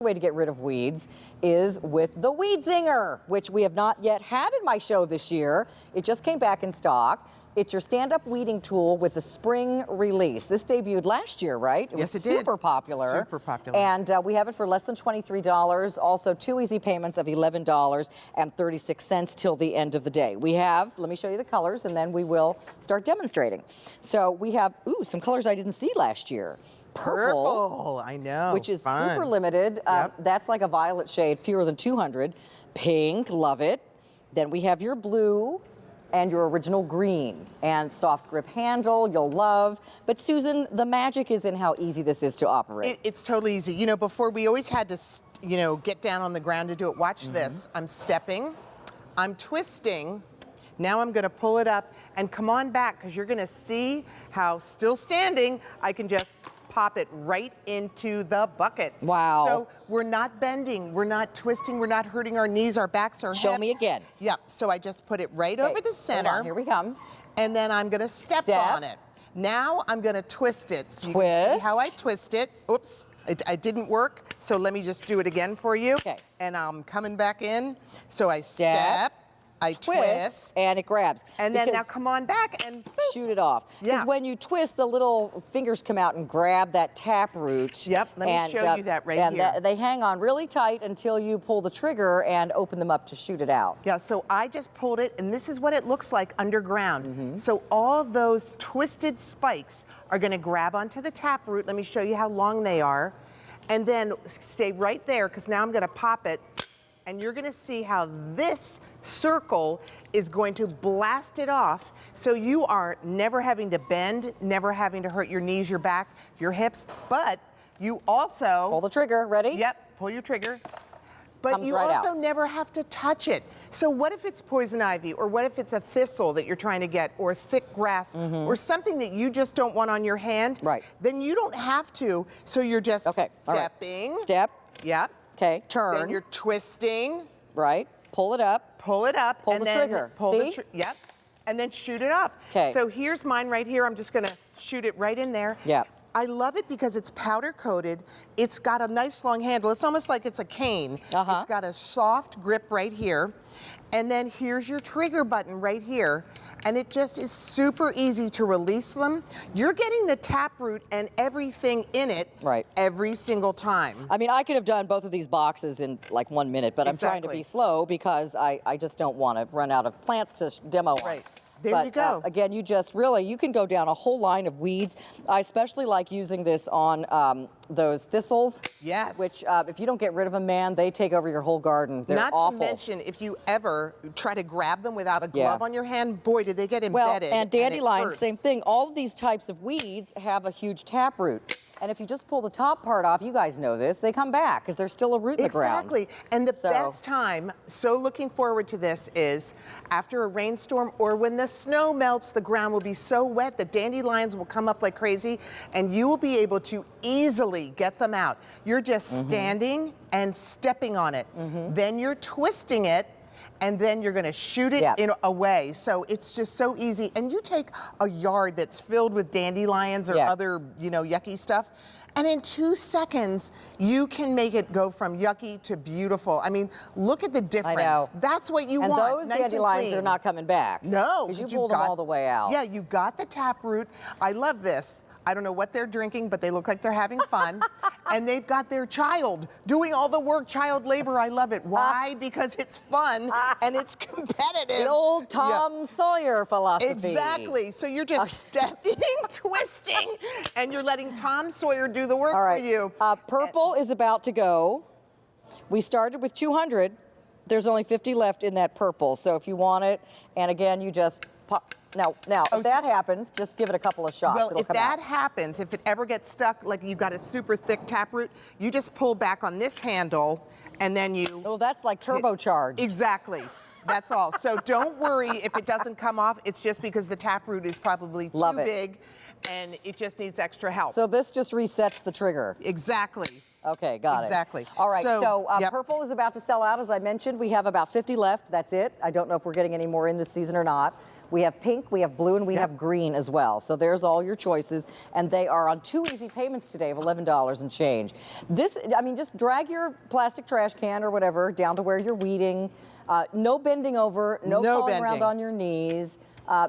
Way to get rid of weeds is with the Weed Zinger, which we have not yet had in my show this year. It just came back in stock. It's your stand-up weeding tool with the spring release. This debuted last year, right? Yes, it did. Super popular. Super popular. And we have it for less than $23. Also, 2 easy payments of $11.36 till the end of the day. We have, let me show you the colors, and then we will start demonstrating. So we have, some colors I didn't see last year. Purple, I know, which is fun. super limited. Yep. That's like a violet shade, fewer than 200. Pink, love it. Then we have your blue and your original green, and soft grip handle, you'll love. But Susan, the magic is in how easy this is to operate. It's totally easy. You know, before we always had to, get down on the ground to do it. Watch this. I'm stepping, I'm twisting. Now I'm gonna pull it up and come on back, because you're gonna see how, still standing, I can just pop it right into the bucket. Wow. So we're not bending, we're not twisting, we're not hurting our knees, our backs, our hips. Show me again. Yep, so I just put it right over the center. Hold on, here we come. And then I'm gonna step on it. Now I'm gonna twist it. So you can see how I twist it. Oops, it didn't work. So let me just do it again for you. Okay. And I'm coming back in. So I step. I twist, and it grabs. And then now come on back and boop. Shoot it off. Because when you twist, the little fingers come out and grab that tap root. Yep, let me show you that right here. And they hang on really tight until you pull the trigger and open them up to shoot it out. Yeah, so I just pulled it, and this is what it looks like underground. So all those twisted spikes are gonna grab onto the tap root. Let me show you how long they are. And then stay right there, because now I'm gonna pop it. And you're gonna see how this circle is going to blast it off, so you are never having to bend, never having to hurt your knees, your back, your hips, but you also... Pull the trigger, ready? Yep, pull your trigger. But Comes you right also out. never have to touch it. So what if it's poison ivy, or what if it's a thistle that you're trying to get, or thick grass, or something that you just don't want on your hand? Right. Then you don't have to, so you're just stepping. Right. Step. Yep. Okay, turn. Then you're twisting. Right, pull it up. Pull it up. Pull and the then trigger. Pull See? Yep. And then shoot it off. Okay. So here's mine right here. I'm just gonna shoot it right in there. Yep. I love it because it's powder coated. It's got a nice long handle. It's almost like it's a cane. It's got a soft grip right here. And then here's your trigger button right here. And it just is super easy to release them. You're getting the taproot and everything in it every single time. I mean, I could have done both of these boxes in like 1 minute, but I'm trying to be slow because I just don't want to run out of plants to demo on. Right. There you go. Again, you can go down a whole line of weeds. I especially like using this on those thistles. Yes. Which, if you don't get rid of them, man, they take over your whole garden. They're awful. Not to mention, if you ever try to grab them without a glove on your hand, boy, do they get embedded. Well, and dandelions, same thing. All of these types of weeds have a huge taproot. And if you just pull the top part off, you guys know this, they come back because there's still a root in the ground. Exactly. And the best time, so looking forward to this, is after a rainstorm or when the snow melts, the ground will be so wet, the dandelions will come up like crazy, and you will be able to easily get them out. You're just standing and stepping on it. Then you're twisting it, and then you're gonna shoot it away. So it's just so easy. And you take a yard that's filled with dandelions or other, yucky stuff, and in 2 seconds, you can make it go from yucky to beautiful. I mean, look at the difference. I know. That's what you and want. Those nice dandelions are not coming back. No. Because you pulled them all the way out. Yeah, you got the taproot. I love this. I don't know what they're drinking, but they look like they're having fun. And they've got their child doing all the work, child labor. I love it. Why? Because it's fun and it's competitive. The old Tom Sawyer philosophy. Exactly. So you're just stepping, twisting, and you're letting Tom Sawyer do the work for you. Purple is about to go. We started with 200. There's only 50 left in that purple. So if you want it, and again, you just pop. Now, if that happens, just give it a couple of shots. Well, if that happens, if it ever gets stuck, like you've got a super thick taproot, you just pull back on this handle, and then you... Oh, that's like turbocharged. Exactly. That's all. So don't worry if it doesn't come off. It's just because the taproot is probably too big, and it just needs extra help. So this just resets the trigger. Exactly. Okay, got it. Exactly. All right, so purple is about to sell out, as I mentioned. We have about 50 left. That's it. I don't know if we're getting any more in this season or not. We have pink, we have blue, and we have green as well. So there's all your choices, and they are on 2 easy payments today of $11 and change. This, I mean, just drag your plastic trash can or whatever down to where you're weeding. No bending over, no crawling around on your knees.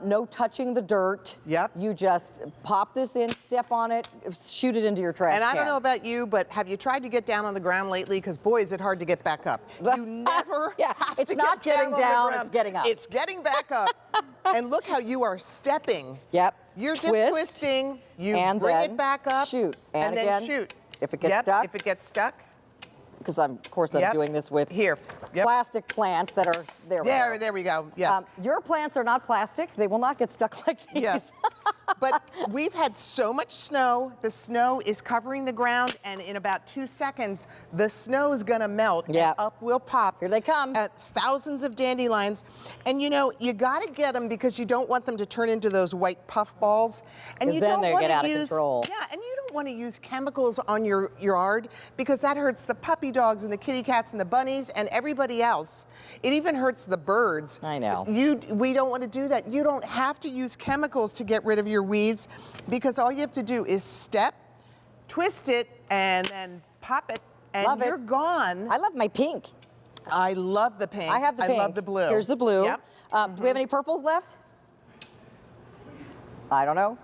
No touching the dirt. Yep. You just pop this in, step on it, shoot it into your trash And I can. don't know about you, but have you tried to get down on the ground lately? Because boy, is it hard to get back up. You never have it's to not get getting down, down, on the ground. it's getting up. It's getting back up. And look how you are stepping. Yep. You're just Twist, twisting. You and bring then it back up. shoot. And then again, shoot. If it gets stuck. If it gets stuck. Because of course I'm doing this with plastic plants that are there. There we go. Yes. Your plants are not plastic. They will not get stuck like these. Yes. But we've had so much snow. The snow is covering the ground, and in about 2 seconds, the snow is going to melt. And up will pop. Here they come. Thousands of dandelions. And you know, you got to get them because you don't want them to turn into those white puff balls. And you then don't they want get to out of use, control. Yeah, and you don't want to use chemicals on your yard because that hurts the puppy dogs and the kitty cats and the bunnies and everybody else. It even hurts the birds. I know. We don't want to do that. You don't have to use chemicals to get rid of your weeds because all you have to do is step, twist it, and then pop it, and you're gone. I love my pink. I love the pink. I have the pink. I love the blue. Here's the blue. Yep. Do we have any purples left? I don't know.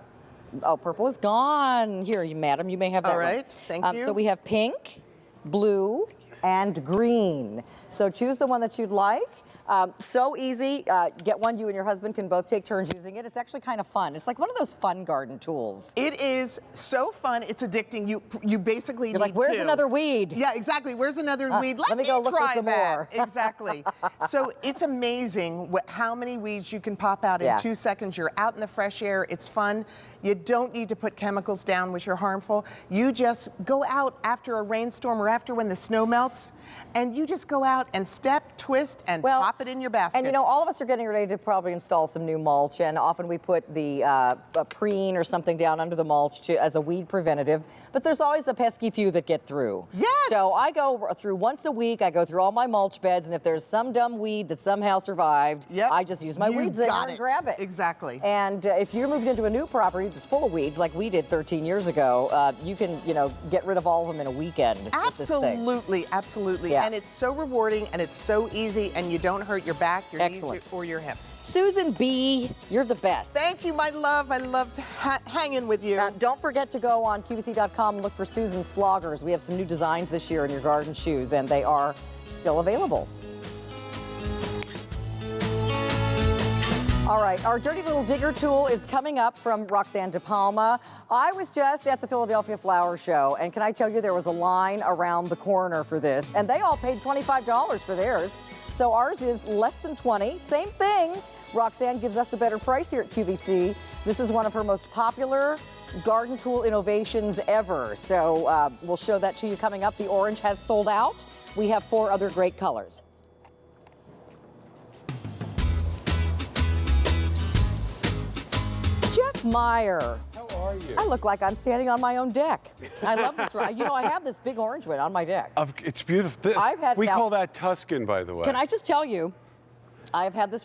Oh, purple is gone. Here, madam, you may have that All one. right, thank you. So we have pink, blue, and green. So choose the one that you'd like. So easy. Get one you and your husband can both take turns using it. It's actually kind of fun. It's like one of those fun garden tools. It is so fun. It's addicting. You basically You're need like, where's another weed? Yeah, exactly. Where's another weed? Let me go look for try some that. more. Exactly. So it's amazing how many weeds you can pop out in 2 seconds. You're out in the fresh air. It's fun. You don't need to put chemicals down which are harmful. You just go out after a rainstorm or after when the snow melts, and you just go out and step, twist, and pop it in your basket. And you know, all of us are getting ready to probably install some new mulch, and often we put the a preen or something down under the mulch as a weed preventative, but there's always a pesky few that get through. Yes! So I go through once a week, I go through all my mulch beds, and if there's some dumb weed that somehow survived, I just use my weed zinger and grab it. Exactly. And if you're moving into a new property that's full of weeds, like we did 13 years ago, you can, you know, get rid of all of them in a weekend. Absolutely, absolutely. Yeah. And it's so rewarding, and it's so easy, and you don't hurt your back, your knees, or your hips. Susan B., you're the best. Thank you, my love. I love hanging with you. Don't forget to go on QVC.com and look for Susan Sloggers. We have some new designs this year in your garden shoes, and they are still available. All right, our dirty little digger tool is coming up from Roxanne De Palma. I was just at the Philadelphia Flower Show, and can I tell you there was a line around the corner for this, and they all paid $25 for theirs. So ours is less than 20. Same thing. Roxanne gives us a better price here at QVC. This is one of her most popular garden tool innovations ever. So we'll show that to you coming up. The orange has sold out. We have 4 other great colors. Jeff Meyer. How are you? I look like I'm standing on my own deck. I love this. You know, I have this big orange one on my deck. It's beautiful. We call that Tuscan, by the way. Can I just tell you, I've had this